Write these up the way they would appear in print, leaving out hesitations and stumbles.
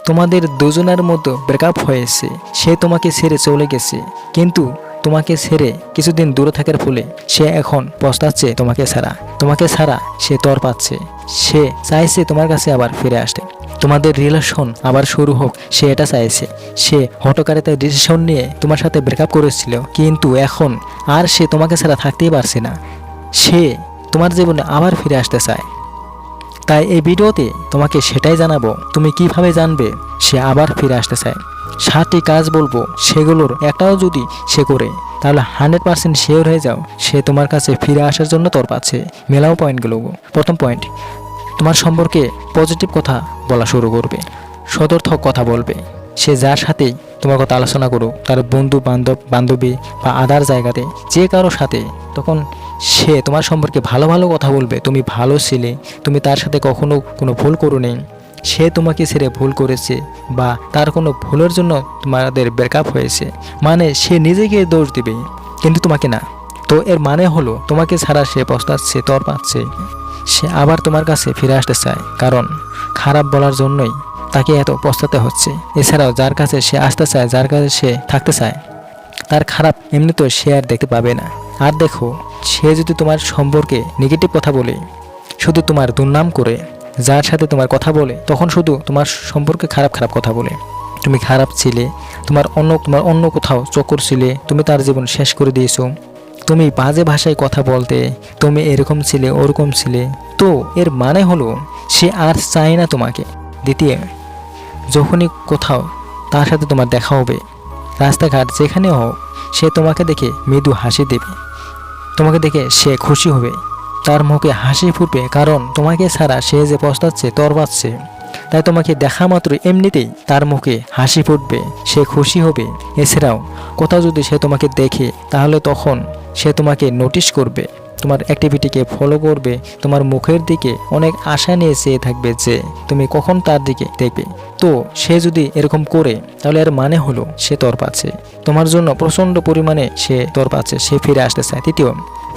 তোমাদের দুজনের মধ্যে ব্রেকআপ হয়েছে, সে তোমাকে ছেড়ে চলে গেছে, কিন্তু তোমাকে ছেড়ে কিছুদিন দূরে থাকার ফলে সে এখন পস্তাচ্ছে তোমাকে ছাড়া সে তর পাচ্ছে, সে চাইছে তোমার কাছে আবার ফিরে আসতে, তোমাদের রিলেশন আবার শুরু হোক, সে এটা চাইছে। সে হঠকারিতা ডিসিশন নিয়ে তোমার সাথে ব্রেকআপ করেছিল, কিন্তু এখন আর সে তোমাকে ছাড়া থাকতেই পারছে না, সে তোমার জীবনে আবার ফিরে আসতে চায়। তাই এই ভিডিওতে তোমাকে সেটাই জানাবো, তুমি কিভাবে জানবে সে আবার ফিরে আসতে চায়। 7টি কাজ বলবো, সেগুলোর একটাও যদি সে করে তাহলে 100% শিওর হয়ে যাও সে তোমার কাছে ফিরে আসার জন্য তোর পাচ্ছে। মেলাও পয়েন্টগুলো। প্রথম পয়েন্ট, তোমার সম্পর্কে পজিটিভ কথা বলা শুরু করবে, সদর্থক কথা বলবে। সে যার সাথেই তোমার কথা আলোচনা করুক, তার বন্ধু বান্ধবী বা আদার জায়গাতে যে কারোর সাথে, তখন সে তোমার সম্পর্কে ভালো ভালো কথা বলবে। তুমি ভালো ছিলে, তুমি তার সাথে কখনো কোনো ভুল করো নি, সে তোমাকে ছেড়ে ভুল করেছে বা তার কোনো ভুলের জন্য তোমাদের ব্রেকআপ হয়েছে, মানে সে নিজেকে দোষ দিবে কিন্তু তোমাকে না। তো এর মানে হলো তোমাকে ছাড়া সে পস্তাচ্ছে, তর পাচ্ছে, সে আবার তোমার কাছে ফিরে আসতে চায়, কারণ খারাপ বলার জন্যই তাকে এত পস্তাতে হচ্ছে। এছাড়াও যার কাছে সে আসতে চায়, যার কাছে সে থাকতে চায়, তার খারাপ এমনিতেও সে আর দেখতে পাবে না। আর দেখো, সে যদি তোমার সম্পর্কে নেগেটিভ কথা বলে, শুধু তোমার দুর্নাম করে, যার সাথে তোমার কথা বলে তখন শুধু তোমার সম্পর্কে খারাপ খারাপ কথা বলে, তুমি খারাপ ছিলে, তোমার অন্য কোথাও চক্কর ছিলে, তুমি তার জীবন শেষ করে দিয়েছো, তুমি বাজে ভাষায় কথা বলতে, তুমি এরকম ছিলে ওরকম ছিলে, তো এর মানে হলো সে আর চায় না তোমাকে। দ্বিতীয়, যখনই কোথাও তার সাথে তোমার দেখা হবে, রাস্তাঘাট যেখানে হোক, সে তোমাকে দেখে মৃদু হাসি দেবে, তোমাকে দেখে সে খুশি হবে, তার মুখে হাসি ফুটবে, কারণ তোমাকে ছাড়া সে যে পস্তাচ্ছে, তর পাচ্ছে। তাই তোমাকে দেখা মাত্র এমনিতেই তার মুখে হাসি ফুটবে, সে খুশি হবে। এছাড়াও কোথাও যদি সে তোমাকে দেখে, তাহলে তখন সে তোমাকে নোটিশ করবে, তোমার অ্যাক্টিভিটিকে ফলো করবে, তোমার মুখের দিকে অনেক আশা নিয়ে চেয়ে থাকবে যে তুমি কখন তার দিকে দেখবে। তো সে যদি এরকম করে, তাহলে এর মানে হলো সে তর পাচ্ছে, তোমার জন্য প্রচণ্ড পরিমাণে সে তর পাচ্ছে, সে ফিরে আসতে চায়। তৃতীয়,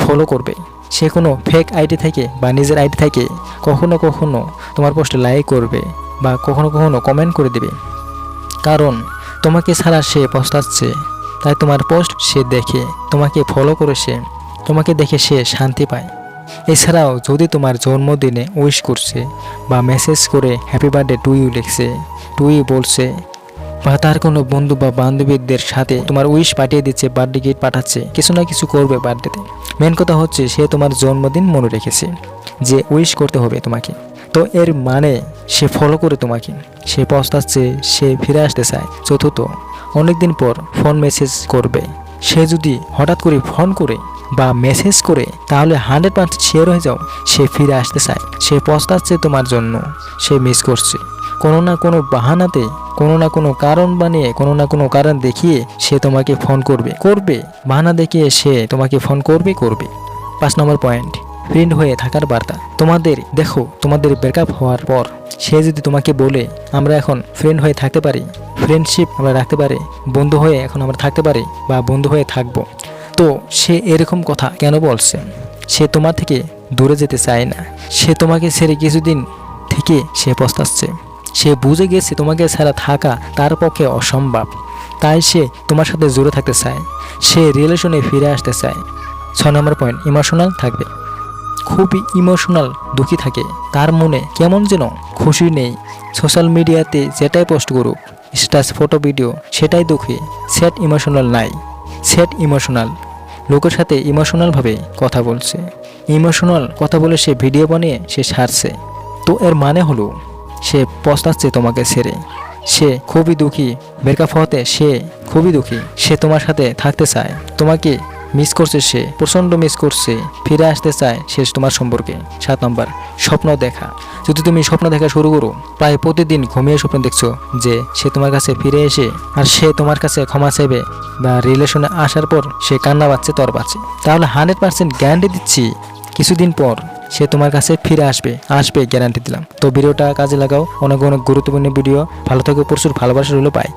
ফলো করবে। সে কোনো ফেক আইডি থেকে বা নিজের আইডি থেকে কখনো কখনো তোমার পোস্টে লাইক করবে বা কখনো কখনো কমেন্ট করে দেবে, কারণ তোমাকে ছাড়া সে পস্তাচ্ছে। তাই তোমার পোস্ট সে দেখে, তোমাকে ফলো করে, সে তোমাকে দেখে সে শান্তি পায়। এছাড়াও যদি তোমার জন্মদিনে উইশ করছে বা মেসেজ করে হ্যাপি বার্থডে টু ইউ লিখছে, টু ইউ বলছে, বা তার কোনো বন্ধু বা বান্ধবীদের সাথে তোমার উইশ পাঠিয়ে দিচ্ছে, বার্থডে গিফট পাঠাচ্ছে, কিছু না কিছু করবে বার্থডেতে। মেন কথা হচ্ছে সে তোমার জন্মদিন মনে রেখেছে যে উইশ করতে হবে তোমাকে। তো এর মানে সে ফলো করে তোমাকে, সে পস্তাচ্ছে, সে ফিরে আসতে চায়। চতুর্থ, অনেকদিন পর ফোন মেসেজ করবে। সে যদি হঠাৎ করে ফোন করে বা মেসেজ করে, তাহলে 100% শিওর হয়ে যাও সে ফিরে আসতে চায়, সে পস্তাচ্ছে তোমার জন্য, সে মিস করছে। কোনো না কোনো বাহানাতে, কোনো না কোনো কারণ বানিয়ে, কোনো না কোনো কারণ দেখিয়ে সে তোমাকে ফোন করবে, বাহানা দেখিয়ে সে তোমাকে ফোন করবে। 5 নম্বর পয়েন্ট, ফ্রেন্ড হয়ে থাকার বার্তা। তোমাদের ব্রেকআপ হওয়ার পর সে যদি তোমাকে বলে আমরা এখন ফ্রেন্ড হয়ে থাকতে পারি, ফ্রেন্ডশিপ আমরা রাখতে পারি, বন্ধু হয়ে এখন আমরা থাকতে পারি বা বন্ধু হয়ে থাকবো, তো সে এরকম কথা কেন বলছে? সে তোমার থেকে দূরে যেতে চায় না, সে তোমাকে ছেড়ে কিছুদিন থেকে সে পস্তাচ্ছে, সে বুঝে গেছে তোমাকে ছাড়া থাকা তার পক্ষে অসম্ভব, তাই সে তোমার সাথে জুড়ে থাকতে চায়, সে রিলেশনে ফিরে আসতে চায়। 6 নম্বর পয়েন্ট, ইমোশনাল থাকবে। খুবই ইমোশনাল, দুঃখী থাকে, তার মনে কেমন যেন খুশি নেই। সোশ্যাল মিডিয়াতে যেটাই পোস্ট করুক, স্ট্যাটাস, ফটো, ভিডিও, সেটাই দুঃখী। স্যাড ইমোশনাল নাই, স্যাড ইমোশনাল, লোকের সাথে ইমোশনালভাবে কথা বলছে, ইমোশনাল কথা বলে সে ভিডিও বানিয়ে সে ছাড়ছে। তো এর মানে হলো সে পস্তাচ্ছে তোমাকে ছেড়ে, সে খুবই দুঃখী, ব্রেকআপ হওয়াতে সে খুবই দুঃখী, সে তোমার সাথে থাকতে চায়, তোমাকে মিস করছে, সে প্রচণ্ড মিস করছে, ফিরে আসতে চায় সে তোমার সম্পর্কে। 7 নম্বর, স্বপ্ন দেখা। যদি তুমি স্বপ্ন দেখা শুরু করো, প্রায় প্রতিদিন ঘুমিয়ে স্বপ্ন দেখছো যে সে তোমার কাছে ফিরে এসে আর সে তোমার কাছে ক্ষমা চাইবে বা রিলেশনে আসার পর সে কান্না পাচ্ছে, তর পাচ্ছে, তাহলে 100% গ্যারান্টি দিচ্ছি কিছুদিন পর সে তোমার কাছে ফিরে আসবে, গ্যারান্টি দিলাম। তো ভিডিওটা কাজে লাগাও, অনেক গুরুত্বপূর্ণ ভিডিও। ভালো থাকো, প্রচুর ভালোবাসা রইল, পাই।